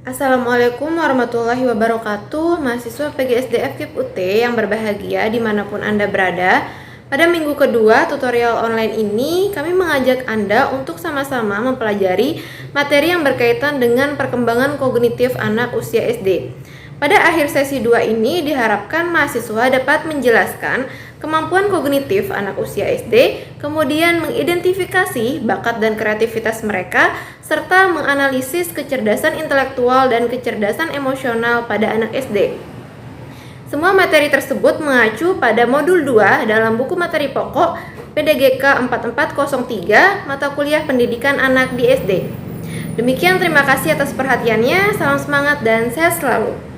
Assalamualaikum warahmatullahi wabarakatuh, mahasiswa PGSD FKIP UT yang berbahagia dimanapun Anda berada. Pada minggu kedua tutorial online ini, kami mengajak Anda untuk sama-sama mempelajari materi yang berkaitan dengan perkembangan kognitif anak usia SD. Pada akhir sesi 2 ini diharapkan mahasiswa dapat menjelaskan kemampuan kognitif anak usia SD, kemudian mengidentifikasi bakat dan kreativitas mereka, serta menganalisis kecerdasan intelektual dan kecerdasan emosional pada anak SD. Semua materi tersebut mengacu pada modul 2 dalam buku materi pokok PDGK 4403 mata kuliah pendidikan anak di SD. Demikian, terima kasih atas perhatiannya, salam semangat dan sehat selalu.